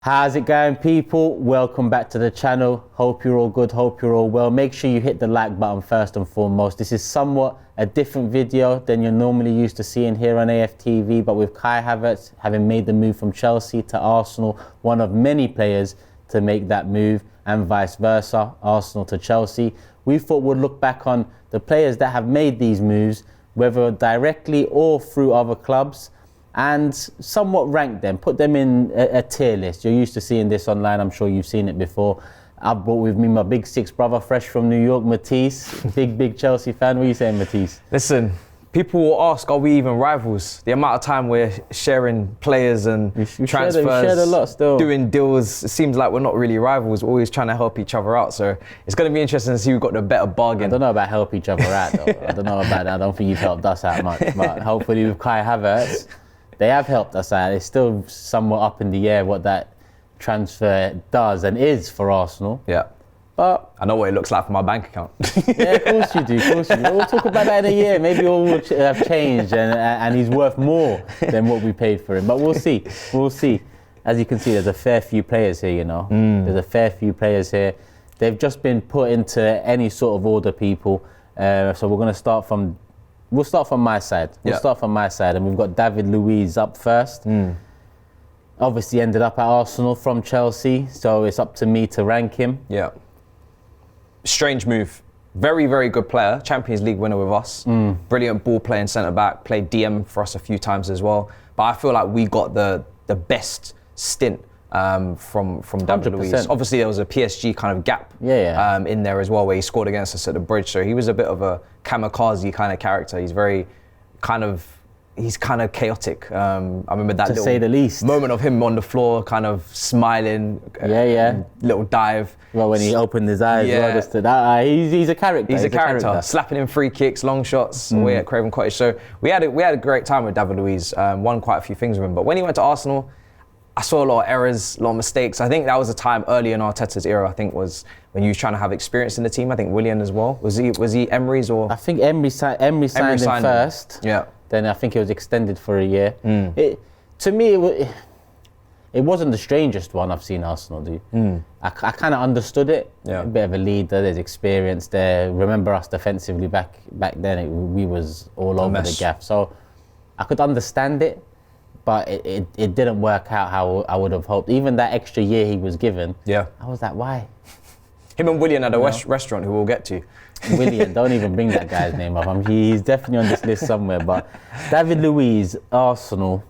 How's it going, people? Welcome back to the channel. Hope you're all good, hope you're all well. Make sure you hit the like button first and foremost. This is somewhat a different video than you're normally used to seeing here on AFTV, but with Kai Havertz having made the move from Chelsea to Arsenal, one of many players to make that move, and vice versa, Arsenal to Chelsea, we thought we'd look back on the players that have made these moves, whether directly or through other clubs, and somewhat rank them, put them in a tier list. You're used to seeing this online, I'm sure you've seen it before. I've brought with me my big six brother, fresh from New York, Matisse, big Chelsea fan. What are you saying, Matisse? Listen, people will ask, are we even rivals? The amount of time we're sharing players and transfers, we shared a lot still. Doing deals, it seems like we're not really rivals. We're always trying to help each other out. So it's going to be interesting to see who got the better bargain. I don't know about help each other out, though. I don't know about that. I don't think you've helped us out much. But hopefully with Kai Havertz, they have helped us out. It's still somewhat up in the air what that transfer does and is for Arsenal. Yeah. But I know what it looks like for my bank account. Yeah, of course you do. Of course you do. We'll talk about that in a year. Maybe all will have changed and he's worth more than what we paid for him. But we'll see. We'll see. As you can see, there's a fair few players here, you know. There's a fair few players here. They've just been put into any sort of order, people. So we're going to start from... We'll start from my side. We'll start from my side, and we've got David Luiz up first. Obviously ended up at Arsenal from Chelsea, so it's up to me to rank him. Yeah. Strange move. Very, very good player. Champions League winner with us. Brilliant ball playing centre back. Played DM for us a few times as well. But I feel like we got the best stint from David 100%. Luiz. Obviously there was a PSG kind of gap in there as well, where he scored against us at the Bridge. So he was a bit of a kamikaze kind of character. He's kind of chaotic. I remember that to say the least moment of him on the floor, kind of smiling. Little dive. Well, when he opened his eyes, he's a character. He's a character. Slapping in free kicks, long shots away at Craven Cottage. So we had a great time with David Luiz. Won quite a few things with him. But when he went to Arsenal, I saw a lot of errors, a lot of mistakes. I think that was a time early in Arteta's era, I think, was when he was trying to have experience in the team. I think Willian as well. Was he Emery's or? I think Emery signed him first. Yeah. Then I think it was extended for a year. To me, it wasn't the strangest one I've seen Arsenal do. I kind of understood it. Yeah. A bit of a leader, there's experience there. Remember us defensively back then, we was all over the gaff. So I could understand it. But it didn't work out how I would have hoped. Even that extra year he was given, I was like, why? Him and Willian at a restaurant, who we'll get to. Willian, don't even bring that guy's name up. He's definitely on this list somewhere. But David Luiz, Arsenal,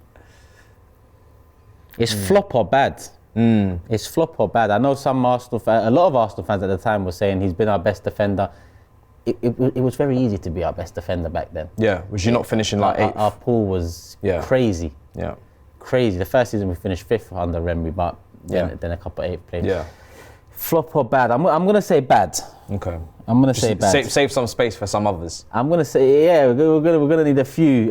it's flop or bad. It's flop or bad. I know some Arsenal fans, a lot of Arsenal fans at the time were saying he's been our best defender. It was very easy to be our best defender back then. Yeah, was you not finishing like 8th? Our pool was crazy. Yeah. Crazy. The first season we finished 5th under Emery, but then a couple of 8th played. Yeah. Flop or bad? I'm going to say bad. Okay. I'm going to say bad. Save some space for some others. I'm going to say, we're going to need a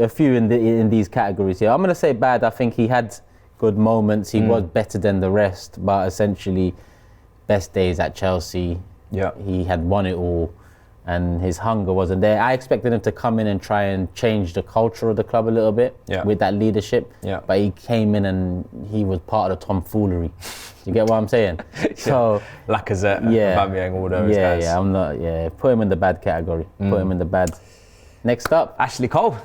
few in these categories here. I'm going to say bad. I think he had good moments. He was better than the rest, but essentially best days at Chelsea. Yeah. He had won it all. And his hunger wasn't there. I expected him to come in and try and change the culture of the club a little bit with that leadership. Yeah. But he came in and he was part of the tomfoolery. You get what I'm saying? So Lacazette, Aubameyang, all those guys. I'm not. Put him in the bad category. Put him in the bad. Next up, Ashley Cole.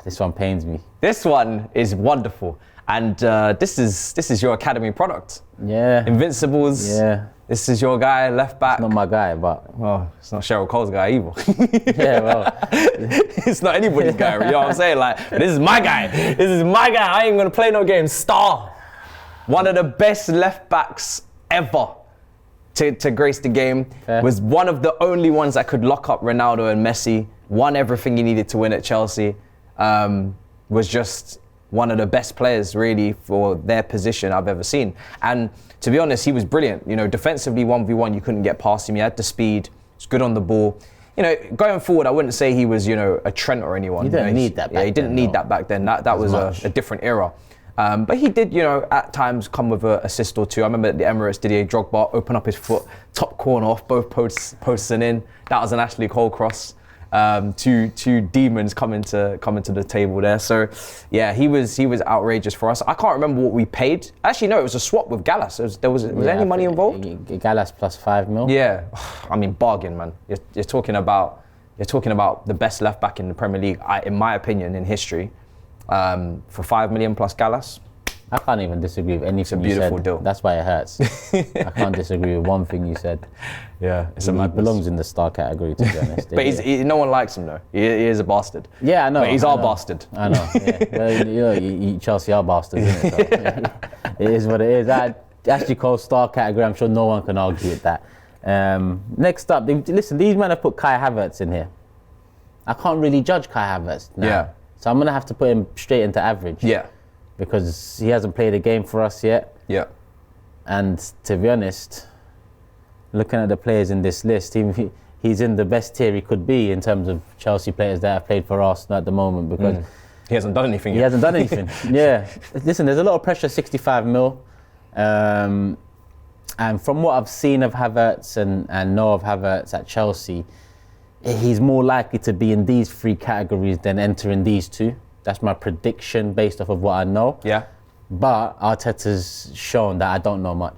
This one pains me. This one is wonderful, and this is your academy product. Yeah. Invincibles. Yeah. This is your guy, left back. It's not my guy, but... Well, it's not Cheryl Cole's guy either. Yeah, well... It's not anybody's guy, you know what I'm saying? Like, this is my guy. This is my guy. I ain't going to play no games. Star. One of the best left backs ever to grace the game. Fair. Was one of the only ones that could lock up Ronaldo and Messi. Won everything he needed to win at Chelsea. Was just one of the best players, really, for their position I've ever seen. And to be honest, he was brilliant. You know, defensively 1v1, you couldn't get past him. He had the speed. He was good on the ball. You know, going forward, I wouldn't say he was, a Trent or anyone. He didn't need that back then. Yeah, he didn't need that back then. That was a different era. But he did, at times come with an assist or two. I remember at the Emirates, Didier Drogba open up his foot, top corner off both posts and in. That was an Ashley Cole cross. Two demons coming to the table there. So yeah, he was outrageous for us. I can't remember what we paid. Actually, no, it was a swap with Gallas. Was there any money involved? Gallas plus 5 mil. Yeah, I mean bargain, man. You're talking about the best left back in the Premier League, in my opinion, in history. For 5 million plus Gallas. I can't even disagree with anything you said. It's a beautiful deal. That's why it hurts. I can't disagree with one thing you said. Yeah, He belongs in the star category, to be honest. But no one likes him though. He is a bastard. Yeah, I know. But he's our bastard. I know. Yeah. Well, you Chelsea are bastards, isn't it? So, it is what it is. Actually called star category. I'm sure no one can argue with that. Next up, listen. These men have put Kai Havertz in here. I can't really judge Kai Havertz now. Yeah. So I'm gonna have to put him straight into average. Yeah. Because he hasn't played a game for us yet. Yeah. And to be honest, looking at the players in this list, he's in the best tier he could be in terms of Chelsea players that have played for Arsenal at the moment, because he hasn't done anything yet. He hasn't done anything. Yeah. Listen, there's a lot of pressure, 65 mil. And from what I've seen of Havertz and know of Havertz at Chelsea, he's more likely to be in these 3 categories than entering these 2. That's my prediction based off of what I know. Yeah. But Arteta's shown that I don't know much.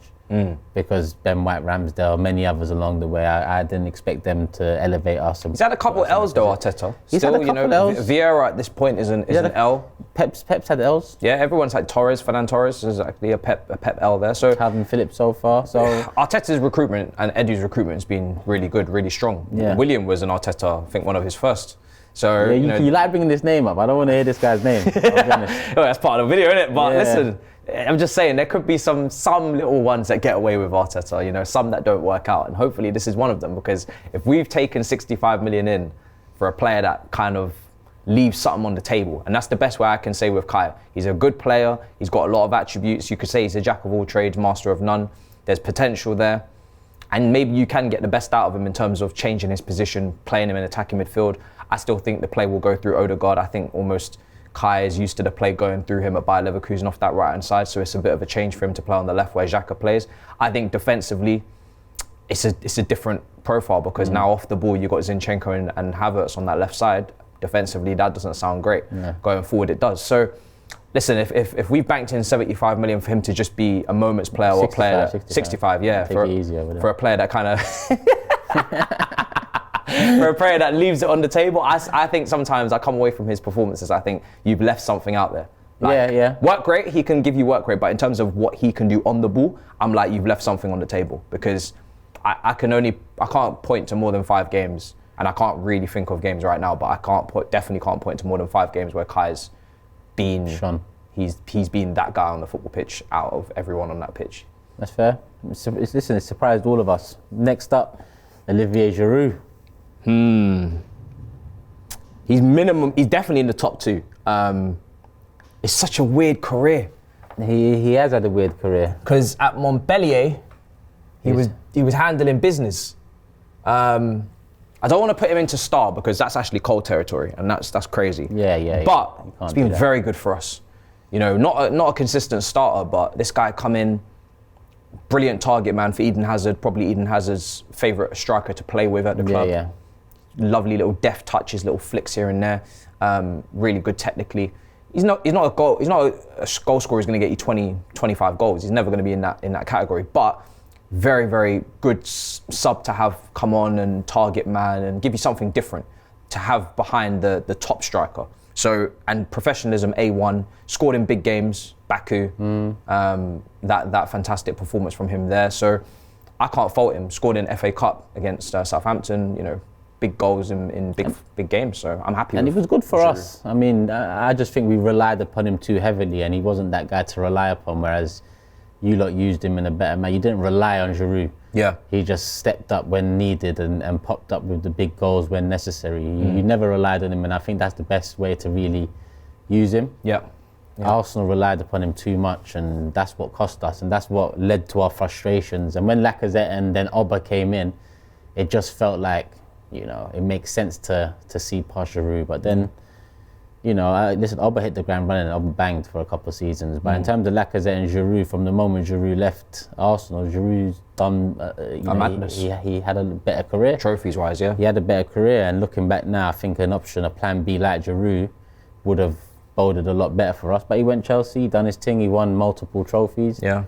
Because Ben White, Ramsdale, many others along the way, I didn't expect them to elevate us. He's had a couple L's though, Arteta. He's had a couple L's. Vieira at this point is an L. Pep's had L's. Yeah, everyone's had Fernand Torres is actually a Pep L there. So Calvin Phillips so far. So Arteta's recruitment and Edu's recruitment has been really good, really strong. Yeah. Willian was an Arteta, I think one of his first. So yeah, you like bringing this name up. I don't want to hear this guy's name. I'll be honest. Well, that's part of the video, isn't it? But listen, I'm just saying there could be some little ones that get away with Arteta, some that don't work out. And hopefully this is one of them, because if we've taken 65 million in for a player that kind of leaves something on the table, and that's the best way I can say with Kai. He's a good player. He's got a lot of attributes. You could say he's a jack of all trades, master of none. There's potential there. And maybe you can get the best out of him in terms of changing his position, playing him in attacking midfield. I still think the play will go through Odegaard. I think almost Kai is used to the play going through him at Bayer Leverkusen off that right-hand side, so it's a bit of a change for him to play on the left where Xhaka plays. I think defensively, it's a different profile, because now off the ball you've got Zinchenko and Havertz on that left side. Defensively, that doesn't sound great. Yeah. Going forward, it does. So, listen, if we've banked in 75 million for him to just be a moments player or a player... 65, yeah. For a player that kind of... For a player that leaves it on the table, I think sometimes I come away from his performances, I think you've left something out there. Like, work rate, he can give you work rate, but in terms of what he can do on the ball, I'm like, you've left something on the table, because I can't point to more than 5 games, and I can't really think of games right now, but I definitely can't point to more than 5 games where Kai's been, he's been that guy on the football pitch out of everyone on that pitch. That's fair. Listen, it surprised all of us. Next up, Olivier Giroud. He's definitely in the top 2. It's such a weird career. He has had a weird career. Because at Montpellier, he was handling business. I don't want to put him into star, because that's actually cold territory, and that's crazy. Yeah. But it's been very good for us. Not a consistent starter, but this guy come in, brilliant target man for Eden Hazard, probably Eden Hazard's favourite striker to play with at the club. Yeah. Lovely little deft touches, little flicks here and there. Really good technically. He's not a goal scorer who's going to get you 20, 25 goals. He's never going to be in that category. But very, very good sub to have come on and target man and give you something different to have behind the top striker. So, and professionalism A1, scored in big games, Baku. That fantastic performance from him there. So I can't fault him. Scored in FA Cup against Southampton. Big goals in big games, so I'm happy. And it was good for us. I mean, I just think we relied upon him too heavily, and he wasn't that guy to rely upon, whereas you lot used him in a better manner. You didn't rely on Giroud. Yeah. He just stepped up when needed and popped up with the big goals when necessary. You never relied on him, and I think that's the best way to really use him. Yeah. Arsenal relied upon him too much, and that's what cost us, and that's what led to our frustrations. And when Lacazette and then Oba came in, it just felt like, it makes sense to see past Giroud. But then, listen, Oba hit the ground running, Oba banged for a couple of seasons. But in terms of Lacazette and Giroud, from the moment Giroud left Arsenal, Giroud's done, madness. He had a better career. Trophies wise, yeah. He had a better career, and looking back now, I think an option, a plan B like Giroud, would have boded a lot better for us. But he went Chelsea, done his thing, he won multiple trophies. Yeah.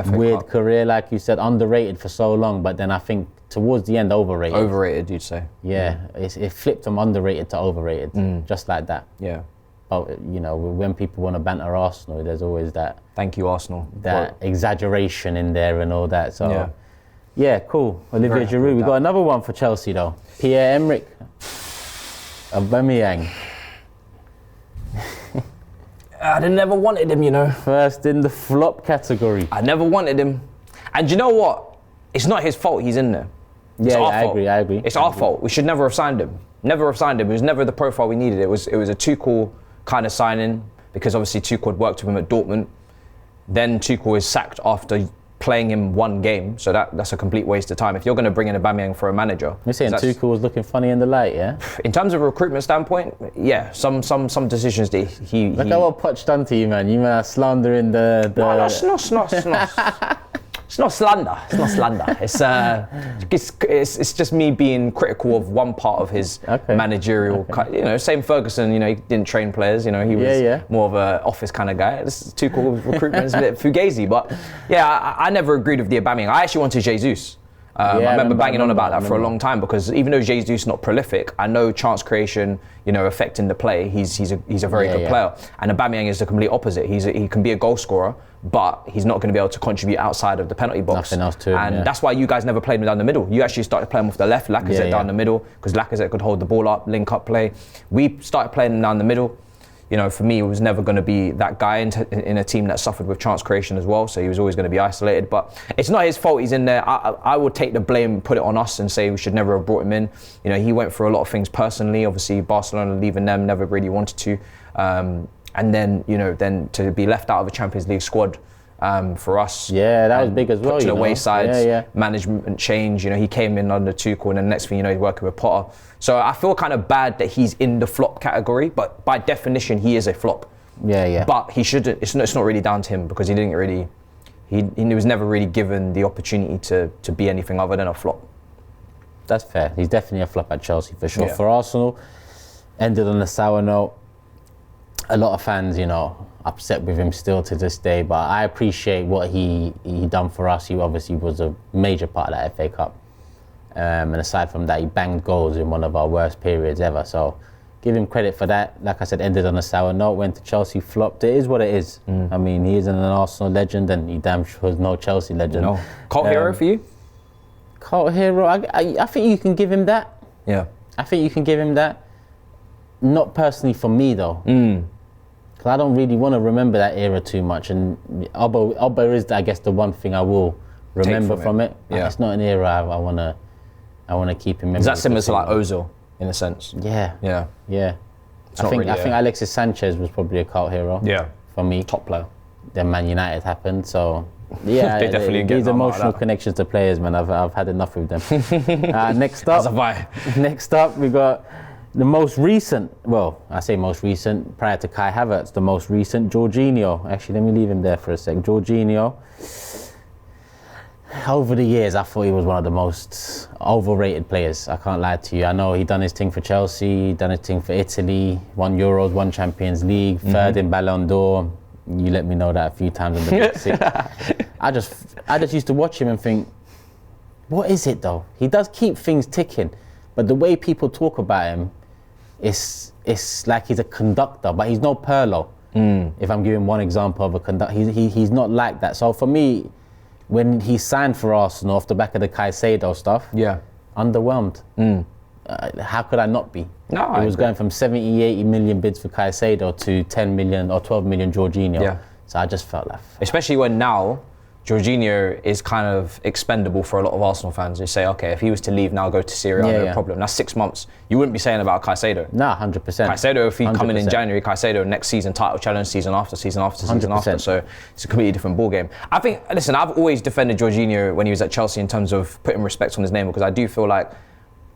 Weird career, like you said, underrated for so long, but then I think towards the end, overrated. Overrated, you'd say. Yeah, it flipped from underrated to overrated, just like that. Yeah. But, when people want to banter Arsenal, there's always that... Thank you, Arsenal. That exaggeration in there and all that. So, yeah cool. Olivier Giroud. We got another one for Chelsea, though. Pierre-Emerick Aubameyang. I never wanted him, First in the flop category. I never wanted him. And you know what? It's not his fault he's in there. It's our fault. I agree. It's our fault. We should never have signed him. Never have signed him. It was never the profile we needed. It was a Tuchel kind of signing, because obviously Tuchel had worked with him at Dortmund. Then Tuchel is sacked after playing him one game, so that's a complete waste of time. If you're going to bring in Aubameyang for a manager... You're saying Tuchel was looking funny in the light, yeah? In terms of a recruitment standpoint, yeah, some decisions that he... Look at what Poch done to you, man. You are slandering the... No, it's not slander. It's not slander. It's just me being critical of one part of his managerial. Same Ferguson. He didn't train players. He was more of an office kind of guy. This is Tuchel recruitment is a bit fugazi, but yeah, I never agreed with the Aubameyang. I actually wanted Jesus. I remember banging on about that for a long time, because even though Jesus is not prolific, I know chance creation, affecting the play. He's a very good player, and Aubameyang is the complete opposite. He can be a goal scorer, but he's not going to be able to contribute outside of the penalty box. Nothing else to him, and that's why you guys never played him down the middle. You actually started playing him off the left, Lacazette down the middle, because Lacazette could hold the ball up, link up play. We started playing him down the middle. For me, it was never going to be that guy in a team that suffered with chance creation as well. So he was always going to be isolated. But it's not his fault he's in there. I would take the blame, put it on us, and say we should never have brought him in. He went through a lot of things personally. Obviously, Barcelona leaving them, never really wanted to. And then, then to be left out of a Champions League squad for us. Yeah, that was big as well. Put to the wayside, management change. He came in under Tuchel, and then next thing you know, he's working with Potter. So I feel kind of bad that he's in the flop category, but by definition, he is a flop. Yeah. But he shouldn't. It's not really down to him, because he didn't really. He was never really given the opportunity to be anything other than a flop. That's fair. He's definitely a flop at Chelsea for sure. Yeah. For Arsenal, ended on a sour note. A lot of fans, upset with him still to this day, but I appreciate what he done for us. He obviously was a major part of that FA Cup. And aside from that, he banged goals in one of our worst periods ever. So give him credit for that. Like I said, ended on a sour note, went to Chelsea, flopped. It is what it is. I mean, he isn't an Arsenal legend, and he damn sure is no Chelsea legend. No. Cult hero for you? Cult hero, I think you can give him that. Yeah. I think you can give him that. Not personally for me, though. Because I don't really want to remember that era too much. And Oba is, I guess, the one thing I will remember from it. Yeah. It's not an era I want to keep in memory. Is that similar to like Ozil in a sense? Yeah. It's I think Alexis Sanchez was probably a cult hero. Yeah. For me. Top player. Then Man United happened, so yeah. They definitely get these emotional connections to players, man. I've had enough with them. Next up. As have I. Next up, we got the most recent. Well, I say most recent. Prior to Kai Havertz, the most recent, Jorginho. Actually, let me leave him there for a sec. Jorginho. Over the years, I thought he was one of the most overrated players. I can't lie to you. I know he done his thing for Chelsea, done his thing for Italy, won Euros, won Champions League, third in Ballon d'Or. You let me know that a few times on the Big Six. I just used to watch him and think, what is it though? He does keep things ticking, but the way people talk about him, it's like he's a conductor, but he's no Pirlo. If I'm giving one example of a conductor, he's not like that. So for me, when he signed for Arsenal off the back of the Caicedo stuff, underwhelmed. How could I not be? No, it was going from 70, 80 million bids for Caicedo to 10 million or 12 million Jorginho. Yeah. So I just felt like... Especially when now, Jorginho is kind of expendable for a lot of Arsenal fans. They say, okay, if he was to leave now, go to Syria, no problem. That's 6 months. You wouldn't be saying about Caicedo. No, 100%. Caicedo, if he 100%. come in January, Caicedo next season, title challenge, season after, season after, season 100%. After. So it's a completely different ballgame. I think, listen, I've always defended Jorginho when he was at Chelsea in terms of putting respect on his name, because I do feel like,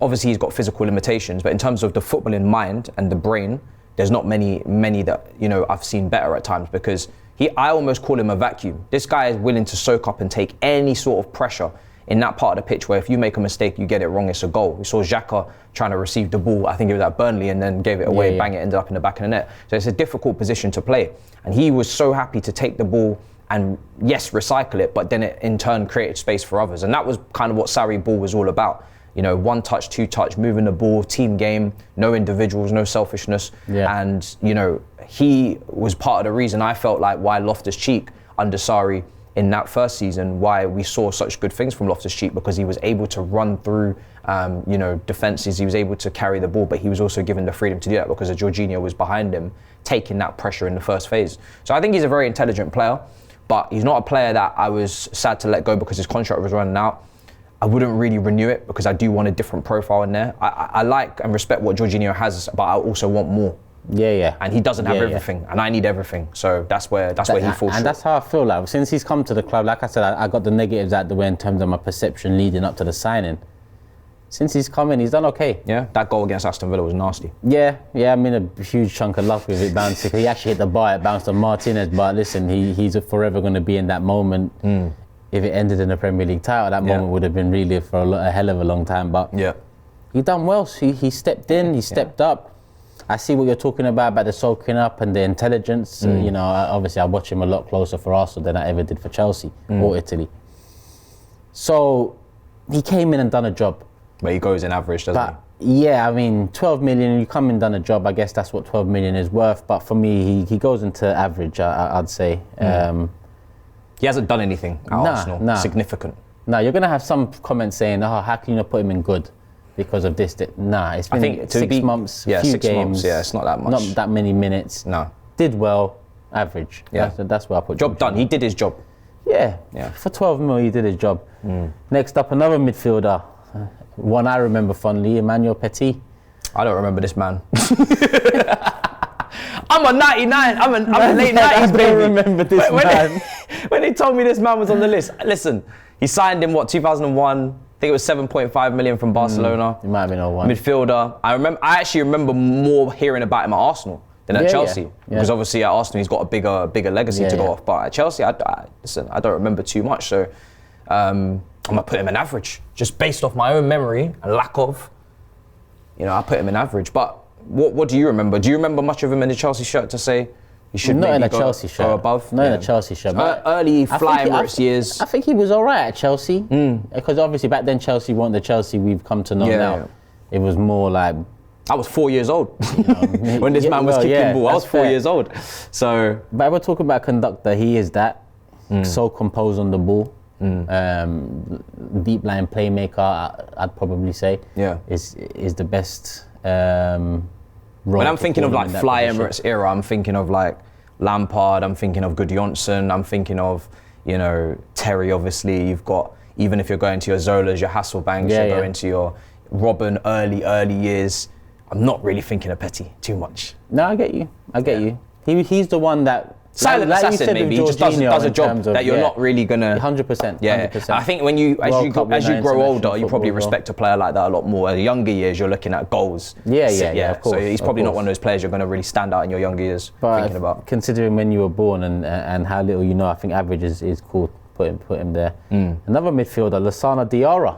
obviously he's got physical limitations, but in terms of the footballing mind and the brain, there's not many that, you know, I've seen better at times, because I almost call him a vacuum. This guy is willing to soak up and take any sort of pressure in that part of the pitch where if you make a mistake, you get it wrong, it's a goal. We saw Xhaka trying to receive the ball, I think it was at Burnley, and then gave it away, bang, it ended up in the back of the net. So it's a difficult position to play. And he was so happy to take the ball and, yes, recycle it, but then it in turn created space for others. And that was kind of what Sarri ball was all about. You know, 1 touch, 2 touch, moving the ball, team game, no individuals, no selfishness. Yeah. And, you know, he was part of the reason I felt like why Loftus-Cheek under Sarri in that first season, why we saw such good things from Loftus-Cheek, because he was able to run through, you know, defences, he was able to carry the ball, but he was also given the freedom to do that because Jorginho was behind him, taking that pressure in the first phase. So I think he's a very intelligent player, but he's not a player that I was sad to let go because his contract was running out. I wouldn't really renew it because I do want a different profile in there. I like and respect what Jorginho has, but I also want more. Yeah. And he doesn't have everything, and I need everything. So that's where he falls short. And that's how I feel like since he's come to the club. Like I said, I got the negatives out the way in terms of my perception leading up to the signing. Since he's come in, he's done okay. Yeah, that goal against Aston Villa was nasty. Yeah. I mean, a huge chunk of luck with it bouncing. He actually hit the bar, it bounced on Martinez. But listen, he's forever going to be in that moment. If it ended in a Premier League title, that moment would have been really for a hell of a long time. But he done well. He stepped in, he stepped up. I see what you're talking about the soaking up and the intelligence. You know, obviously I watch him a lot closer for Arsenal than I ever did for Chelsea or Italy. So he came in and done a job. But he goes in average, doesn't he? Yeah, I mean, 12 million, you come in and done a job, I guess that's what 12 million is worth. But for me, he goes into average, I'd say. He hasn't done anything at Arsenal significant. No, you're going to have some comments saying, oh, how can you not put him in good because of this? Nah, it's been 6 months, few 6 games. months, it's not that much. Not that many minutes. No. Did well, average. Yeah. That's where I put job done. He did his job. Yeah. For 12 mil, he did his job. Next up, another midfielder. One I remember fondly, Emmanuel Petit. I don't remember this man. I'm a 99. I'm a late 90s baby. I don't remember this man. When they told me this man was on the list, listen, he signed in 2001. I think it was 7.5 million from Barcelona. It might have been 01. Midfielder. I actually remember more hearing about him at Arsenal than at Chelsea, because obviously at Arsenal he's got a bigger legacy to go off. But at Chelsea, I don't remember too much. So I'm gonna put him in average, just based off my own memory and lack of. You know, I put him in average. But what do you remember? Do you remember much of him in the Chelsea shirt to say he should not maybe in a Chelsea shirt? Go above? Not in a Chelsea shirt. But early Fly Emirates years. I think he was all right at Chelsea, because obviously back then Chelsea weren't the Chelsea we've come to know now. Yeah. It was more like. I was 4 years old when this man was kicking ball. I was 4 years old. So. But we're talking about conductor. He is that. So composed on the ball. Deep line playmaker, I'd probably say. Yeah. Is the best. When I'm thinking of like Fly Emirates era, I'm thinking of like Lampard, I'm thinking of Gudjohnsen, I'm thinking of, you know, Terry, obviously. You've got, even if you're going to your Zolas, your Hasselbanks, you're going to your Robben early years. I'm not really thinking of Petit too much. No, I get you. He's the one that. Silent assassin, maybe. He just does a job that you're not really gonna. 100%. Yeah. 100%. I think when as you grow older, you probably respect a player like that a lot more. In the younger years, you're looking at goals. Yeah. Of course, so he's probably not one of those players you're gonna really stand out in your younger years thinking about. Considering when you were born and how little you know, I think average is cool. Put him there. Another midfielder, Lassana Diarra.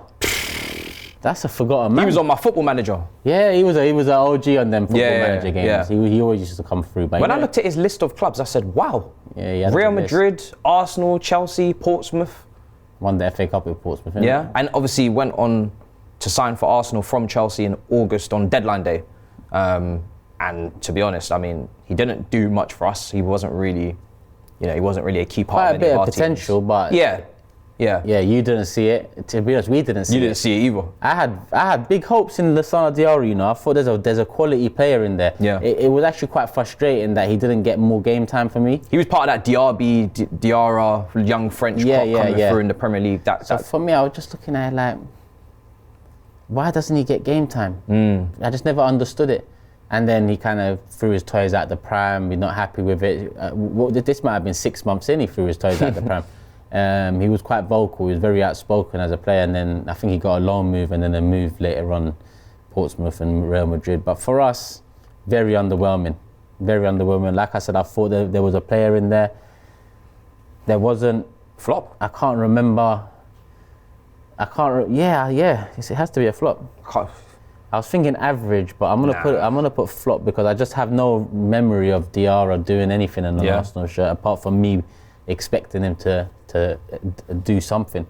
That's a forgotten man. He was on my Football Manager. Yeah, he was an OG on them Football Manager games. Yeah. He always used to come through. When I looked at his list of clubs, I said, wow. Yeah, Real Madrid, Arsenal, Chelsea, Portsmouth. Won the FA Cup with Portsmouth. Yeah, and obviously went on to sign for Arsenal from Chelsea in August on deadline day. And to be honest, I mean, he didn't do much for us. He wasn't really a key part of any of our potential, teams. But yeah, you didn't see it. To be honest, we didn't see it. You didn't see it either. I had big hopes in Lassana Diarra, you know. I thought there's a quality player in there. Yeah. It was actually quite frustrating that he didn't get more game time for me. He was part of that Diarra, young French crop coming through in the Premier League. So for me, I was just looking at it like, why doesn't he get game time? I just never understood it. And then he kind of threw his toys out the pram. We're not happy with it. This might have been 6 months in, he threw his toys out the pram. He was quite vocal, he was very outspoken as a player, and then I think he got a loan move and then a move later on, Portsmouth and Real Madrid. But for us, very underwhelming. Very underwhelming. Like I said, I thought there was a player in there. There wasn't. Flop. I can't remember. Yeah. It has to be a flop. I was thinking average, but I'm gonna put flop because I just have no memory of Diarra doing anything in an Arsenal shirt apart from me expecting him to do something.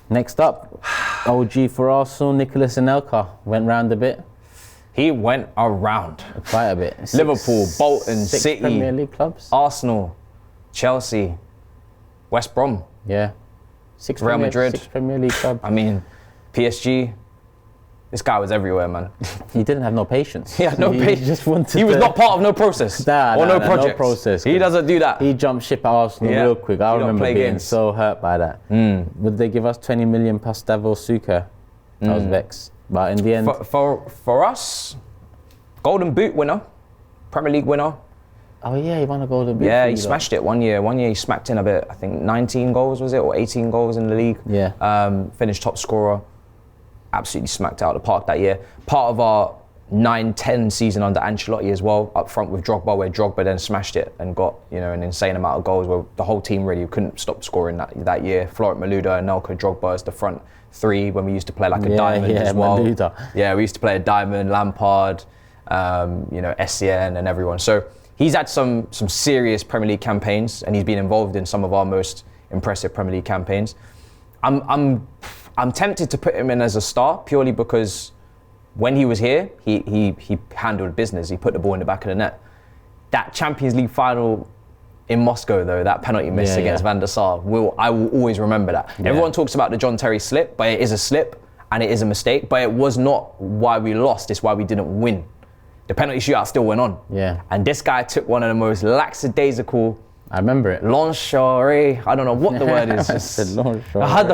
Next up, OG for Arsenal, Nicolas Anelka went round a bit. He went around. Quite a bit. Liverpool, Bolton, six City, Premier League clubs. Arsenal, Chelsea, West Brom. Yeah. Real Madrid. 6 Premier League clubs. I mean, PSG. This guy was everywhere, man. He didn't have no patience. He had no patience. Just wanted he was not part of no process. No project. No process. He doesn't do that. He jumped ship at Arsenal real quick. I remember being so hurt by that. Would they give us 20 million plus Davos Suker? I was vexed. But in the end... For us, Golden Boot winner, Premier League winner. Oh yeah, he won a Golden Boot. Yeah, he smashed it one year. One year he smacked in a bit, I think 19 goals was it, or 18 goals in the league. Yeah. Finished top scorer. Absolutely smacked out of the park that year. Part of our 9-10 season under Ancelotti as well, up front with Drogba, where Drogba then smashed it and got, you know, an insane amount of goals where the whole team really couldn't stop scoring that year. Florent Malouda, Anelka, Drogba as the front three when we used to play like a diamond as well. Malouda. Yeah, we used to play a diamond, Lampard, you know, Essien and everyone. So he's had some serious Premier League campaigns and he's been involved in some of our most impressive Premier League campaigns. I'm tempted to put him in as a star purely because when he was here, he handled business. He put the ball in the back of the net. That Champions League final in Moscow, though, that penalty miss against Van der Sar, I will always remember that. Yeah. Everyone talks about the John Terry slip, but it is a slip and it is a mistake, but it was not why we lost, it's why we didn't win. The penalty shootout still went on. Yeah. And this guy took one of the most lackadaisical, I remember it. Lonchore. I don't know what the word is. Just, I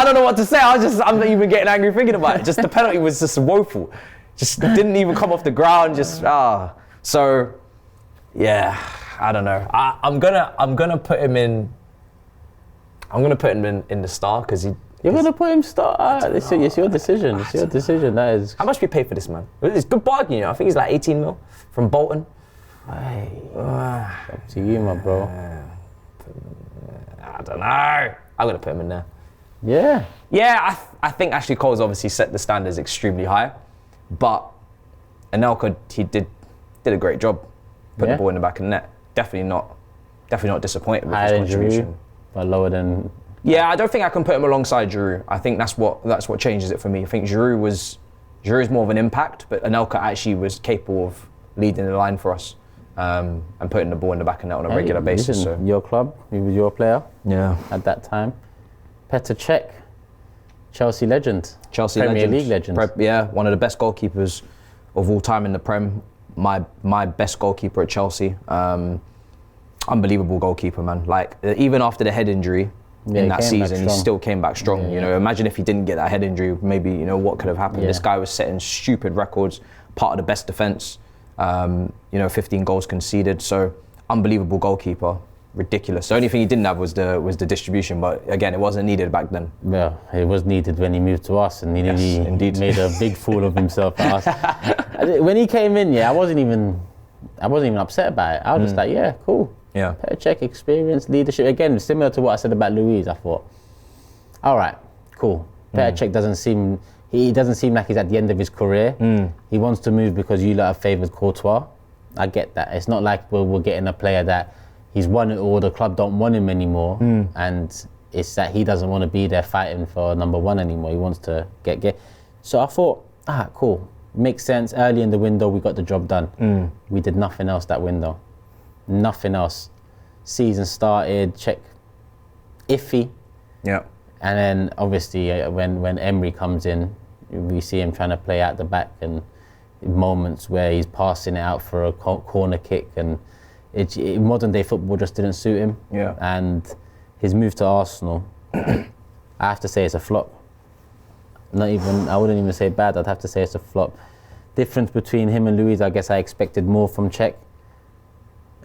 don't know what to say. I'm not even getting angry thinking about it. Just the penalty was just woeful. Just didn't even come off the ground. So, yeah, I don't know. I'm gonna put him in. I'm gonna put him in the star because he. You're gonna put him star. It's your decision. It's your decision. That is. How much we pay for this man? It's good bargain, you know. I think he's like 18 mil from Bolton. Hey, up to you, my bro. I don't know. I'm gonna put him in there. Yeah. Yeah, I think Ashley Cole's obviously set the standards extremely high, but Anelka, he did a great job putting the ball in the back of the net. Definitely not disappointed with his contribution. Giroud, but lower than. Yeah, I don't think I can put him alongside Giroud. I think that's what changes it for me. I think Giroud is more of an impact, but Anelka actually was capable of leading the line for us. And putting the ball in the back of net on a regular basis. So. Your club, he was your player. Yeah. At that time, Petr Čech, Chelsea legend. Premier League legend. One of the best goalkeepers of all time in the Prem. My best goalkeeper at Chelsea. Unbelievable goalkeeper, man. Like even after the head injury in that season, he still came back strong. Yeah, you know, imagine if he didn't get that head injury, maybe what could have happened. Yeah. This guy was setting stupid records. Part of the best defense. 15 goals conceded, so unbelievable goalkeeper, ridiculous. The only thing he didn't have was the distribution, but again, it wasn't needed back then. Yeah, it was needed when he moved to us, and he made a big fool of himself at us. When he came in, I wasn't even upset about it. I was just like, yeah, cool. Yeah. Petr Čech, experience, leadership. Again, similar to what I said about Luiz, I thought, all right, cool. Petr Čech doesn't seem like he's at the end of his career. He wants to move because you lot have favoured Courtois. I get that. It's not like we're getting a player that he's won it all, the club don't want him anymore, and it's that he doesn't want to be there fighting for number one anymore. He wants to get. So I thought, cool. Makes sense. Early in the window, we got the job done. We did nothing else that window. Nothing else. Season started, Czech iffy. Yeah. And then obviously when Emery comes in, we see him trying to play out the back and moments where he's passing it out for a corner kick, and modern day football just didn't suit him. Yeah. And his move to Arsenal, I have to say it's a flop. I wouldn't even say bad, I'd have to say it's a flop. Difference between him and Luiz, I guess I expected more from Czech.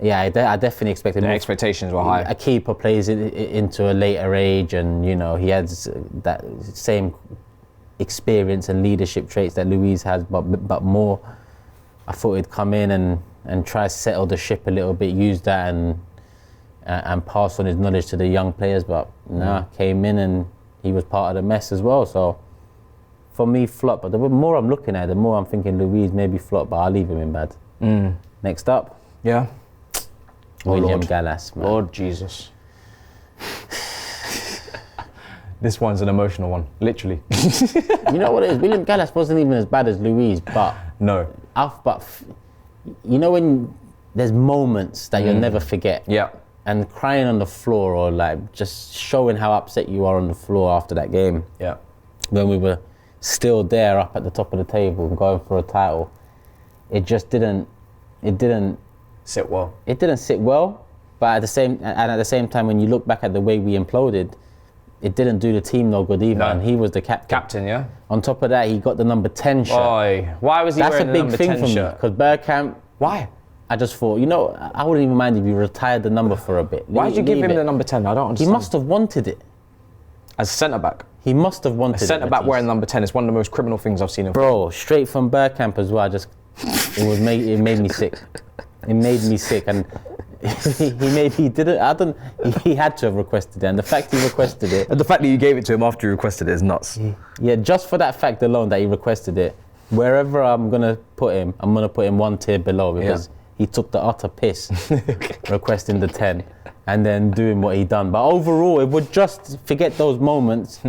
Yeah, I definitely expected more. The expectations were high. A keeper plays into a later age, and he has that same experience and leadership traits that Luiz has, but more. I thought he'd come in and try to settle the ship a little bit, use that and pass on his knowledge to the young players, but came in and he was part of the mess as well. So for me, flop. But the more I'm looking at it, the more I'm thinking Luiz maybe flop, but I'll leave him in bad. Next up. Yeah. William Gallas, man. Lord Jesus. This one's an emotional one, literally. You know what it is? William Gallas wasn't even as bad as Luiz, but... No. You know when there's moments that you'll never forget? Yeah. And crying on the floor or like just showing how upset you are on the floor after that game. Yeah. When we were still there up at the top of the table and going for a title. It just didn't sit well. It didn't sit well, but at the same time when you look back at the way we imploded, it didn't do the team no good either, and he was the captain. Captain, yeah. On top of that, he got the number 10 shirt. Oy. Why was he wearing the number 10 shirt? That's a big thing for me, because Bergkamp... Why? I just thought, I wouldn't even mind if you retired the number for a bit. Why did you give him the number 10? I don't understand. He must have wanted it. As a centre-back? He must have wanted it. A centre-back wearing number 10 is one of the most criminal things I've seen. Bro, straight from Bergkamp as well, it made me sick. It made me sick, and he had to have requested it, and the fact he requested it, and the fact that you gave it to him after you requested it is nuts. Yeah, just for that fact alone that he requested it, wherever I'm gonna put him one tier below, because he took the utter piss requesting the 10 and then doing what he done. But overall, it would just forget those moments.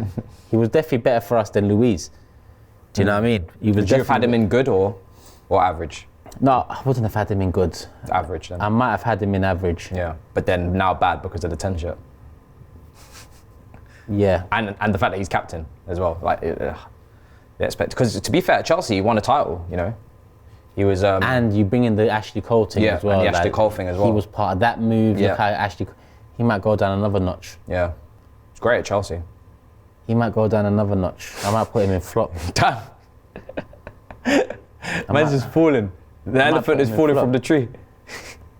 He was definitely better for us than Luiz. Do you know what I mean? Would you have had him in good or average? No, I wouldn't have had him in good. Average then? I might have had him in average. Yeah, but then now bad because of the 10 shirt. Yeah. And the fact that he's captain as well. Because to be fair, Chelsea won a title, He was... and you bring in the Ashley Cole thing as well. And the Ashley Cole thing as well. He was part of that move. Look how he might go down another notch. Yeah. It's great at Chelsea. He might go down another notch. I might put him in flop. Damn. Man's just falling. The elephant is falling from the tree.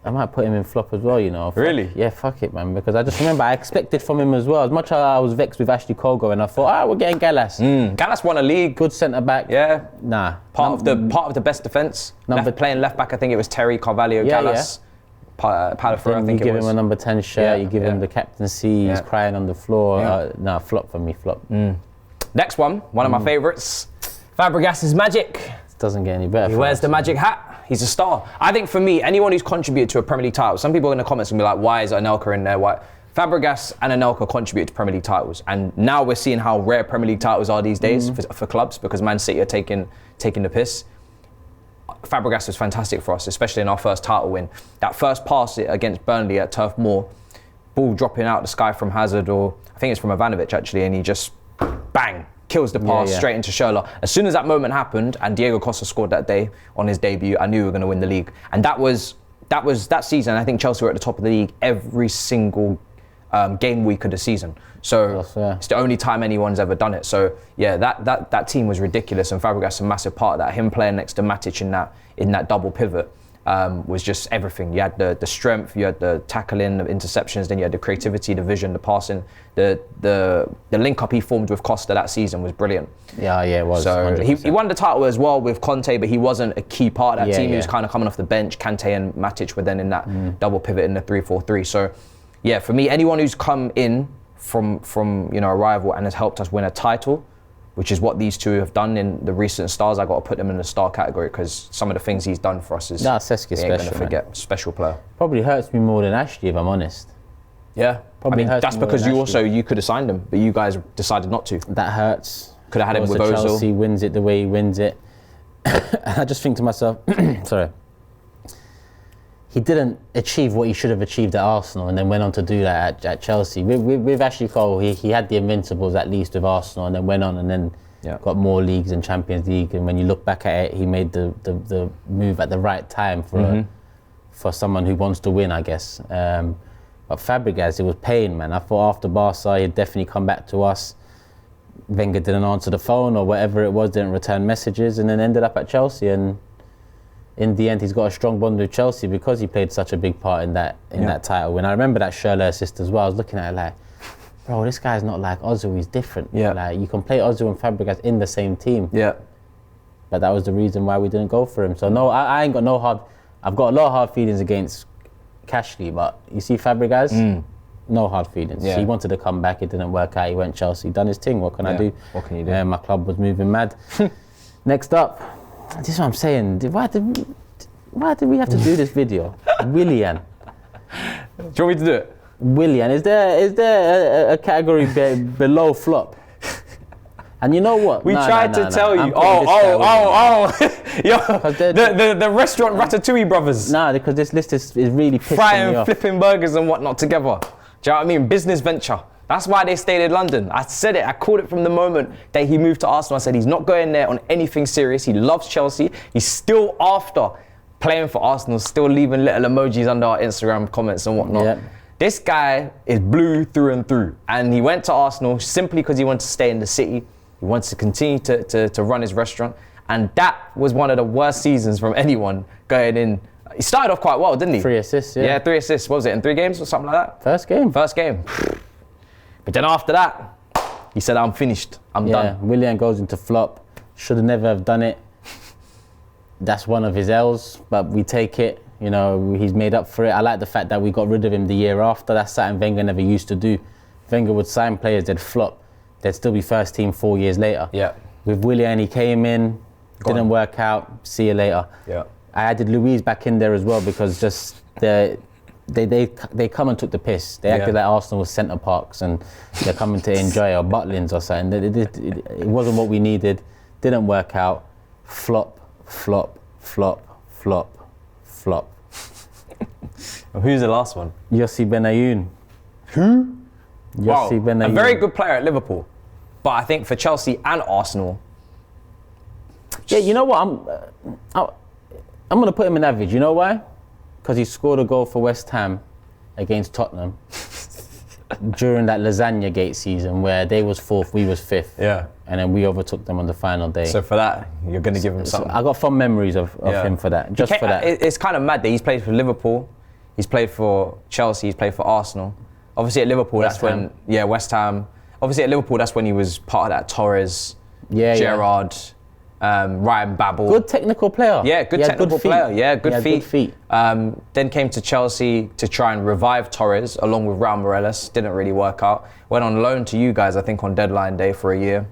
I might put him in flop as well, Really? Yeah, fuck it, man. Because I just remember I expected from him as well. As much as I was vexed with Ashley Cole going, I thought, we're getting Gallas. Gallas won a league. Good centre back. Yeah. Nah. Part of the best defence. Playing left back, I think it was Terry, Carvalho, Gallas. Palafero, I think it was. You give him a number 10 shirt, you give him the captaincy, he's crying on the floor. Flop for me, flop. Next one of my favourites. Fabregas' magic. It doesn't get any better. He wears the magic hat. He's a star. I think for me, anyone who's contributed to a Premier League title, some people in the comments will be like, why is Anelka in there? Why? Fabregas and Anelka contributed to Premier League titles. And now we're seeing how rare Premier League titles are these days for clubs, because Man City are taking the piss. Fabregas was fantastic for us, especially in our first title win. That first pass against Burnley at Turf Moor, ball dropping out the sky from Hazard, or I think it's from Ivanovic actually, and he just, bang, kills the pass straight into Schürrle. As soon as that moment happened and Diego Costa scored that day on his debut, I knew we were going to win the league. And that season, I think Chelsea were at the top of the league every single game week of the season. So it's the only time anyone's ever done it. So yeah, that team was ridiculous, and Fabregas a massive part of that. Him playing next to Matic in that double pivot was just everything. You had the strength, you had the tackling, the interceptions, then you had the creativity, the vision, the passing. The link up he formed with Costa that season was brilliant. Yeah, it was. So he won the title as well with Conte, but he wasn't a key part of that team. He was kind of coming off the bench. Kante and Matic were then in that double pivot in the 3-4-3. So yeah, for me, anyone who's come in from a rival and has helped us win a title, which is what these two have done in the recent stars, I got to put them in the star category, because some of the things he's done for us is Cesc is special. Going to forget. Special player. Probably hurts me more than Ashley, if I'm honest. Yeah, probably. That's because you could have signed him, but you guys decided not to. That hurts. Could have had him with Ozil. Chelsea wins it the way he wins it. I just think to myself, sorry. He didn't achieve what he should have achieved at Arsenal, and then went on to do that at Chelsea. With Ashley Cole, he had the Invincibles at least with Arsenal, and then went on and then got more leagues and Champions League. And when you look back at it, he made the move at the right time for someone who wants to win, I guess. But Fabregas, it was pain, man. I thought after Barca, he'd definitely come back to us. Wenger didn't answer the phone or whatever it was, didn't return messages, and then ended up at Chelsea. And in the end, he's got a strong bond with Chelsea because he played such a big part in that title win. I remember that Schürrle assist as well. I was looking at it like, bro, this guy's not like Ozil. He's different. Yeah. Like, you can play Ozil and Fabregas in the same team. Yeah. But that was the reason why we didn't go for him. So no, I ain't got no hard. I've got a lot of hard feelings against Cashley, but you see Fàbregas, no hard feelings. Yeah. He wanted to come back, it didn't work out. He went Chelsea, done his thing. What can I do? What can you do? My club was moving mad. Next up, this is what I'm saying. Why did we have to do this video? Willian. Do you want me to do it? Willian, is there a category below flop? And you know what? We tried to tell you. Yo, the restaurant Ratatouille brothers. Nah, because this list is really pissing me Frying, off. flipping burgers and whatnot together. Do you know what I mean? Business venture. That's why they stayed in London. I said it. I called it from the moment that he moved to Arsenal. I said he's not going there on anything serious. He loves Chelsea. He's still after playing for Arsenal, still leaving little emojis under our Instagram comments and whatnot. Yep. This guy is blue through and through. And he went to Arsenal simply because he wanted to stay in the city. He wants to continue to run his restaurant. And that was one of the worst seasons from anyone going in. He started off quite well, didn't he? 3 assists, yeah. Yeah, 3 assists. What was it, in 3 games or something like that? First game. First game. But then after that, he said, I'm finished. I'm done. Willian goes into flop. Should have never have done it. That's one of his L's, but we take it. You know, he's made up for it. I like the fact that we got rid of him the year after. That's something Wenger never used to do. Wenger would sign players, they'd flop. They'd still be first team 4 years later. Yeah. With Willian, he came in, didn't work out, see you later. Yeah. I added Luiz back in there as well because just they come and took the piss. They acted like Arsenal was centre parks and they're coming to enjoy or Butlins or something. It wasn't what we needed. Didn't work out. Flop, flop, flop, flop, flop. Who's the last one? Yossi Benayoun. Who? Yossi Benayoun. A very good player at Liverpool. But I think for Chelsea and Arsenal. Yeah, you know what? I'm going to put him in average. You know why? Because he scored a goal for West Ham against Tottenham during that Lasagna Gate season where they was 4th, we was 5th. Yeah. And then we overtook them on the final day. So for that, you're going to give him something. I got fond memories of him for that. Just for that. It's kind of mad that he's played for Liverpool, he's played for Chelsea, he's played for Arsenal. Obviously at Liverpool, West Ham. Obviously at Liverpool, that's when he was part of that Torres, Gerrard, Ryan Babel. Good technical player. Yeah, good technical player. Yeah, good feet. Then came to Chelsea to try and revive Torres along with Raul Morales. Didn't really work out. Went on loan to you guys, I think, on deadline day for a year.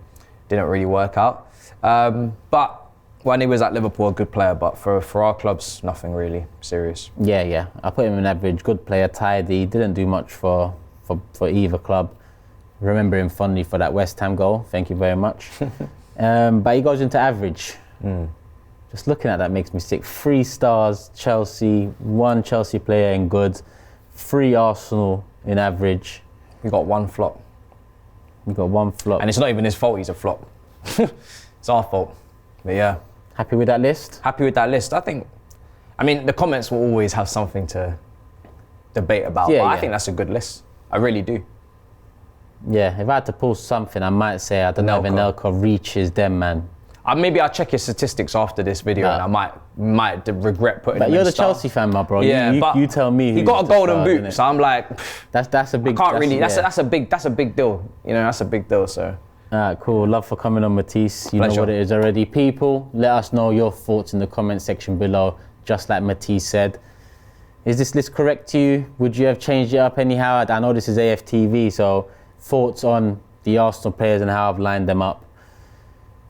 Didn't really work out. But when he was at Liverpool, a good player. But for our clubs, nothing really serious. Yeah. I put him in average. Good player, tidy. Didn't do much for either club. Remember him fondly for that West Ham goal. Thank you very much. But he goes into average. Just looking at that makes me sick. 3 stars, Chelsea, 1 Chelsea player in good, 3 Arsenal in average. We got 1 flop. We got 1 flop. And it's not even his fault he's a flop. It's our fault. But yeah. Happy with that list? Happy with that list. I mean, the comments will always have something to debate about, but I think that's a good list. I really do. Yeah, if I had to pull something, I might say, I don't know if Anelka reaches them, man. Maybe I'll check your statistics after this video and I might regret putting him in. But you're the Chelsea fan, my bro. Yeah, but you tell me. He got a golden boot, so I'm like, that's a big. I can't really. That's a big deal. You know, that's a big deal. So. Alright, cool. Love for coming on, Matisse. You know what it is already. People, let us know your thoughts in the comment section below. Just like Matisse said, is this list correct to you? Would you have changed it up anyhow? I know this is AFTV, so thoughts on the Arsenal players and how I've lined them up.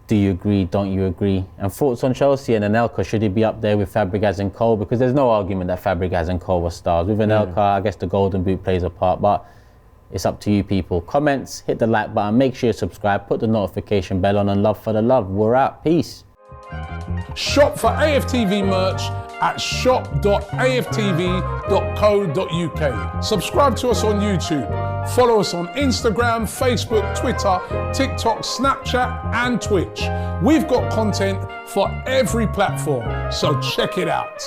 Do you agree? Don't you agree? And thoughts on Chelsea and Anelka, should he be up there with Fàbregas and Cole? Because there's no argument that Fàbregas and Cole were stars. With Anelka, I guess the golden boot plays a part, but it's up to you people. Comments, hit the like button, make sure you subscribe, put the notification bell on, and love for the love. We're out. Peace. Shop for AFTV merch at shop.aftv.co.uk. Subscribe to us on YouTube. Follow us on Instagram, Facebook, Twitter, TikTok, Snapchat, and Twitch. We've got content for every platform, so check it out.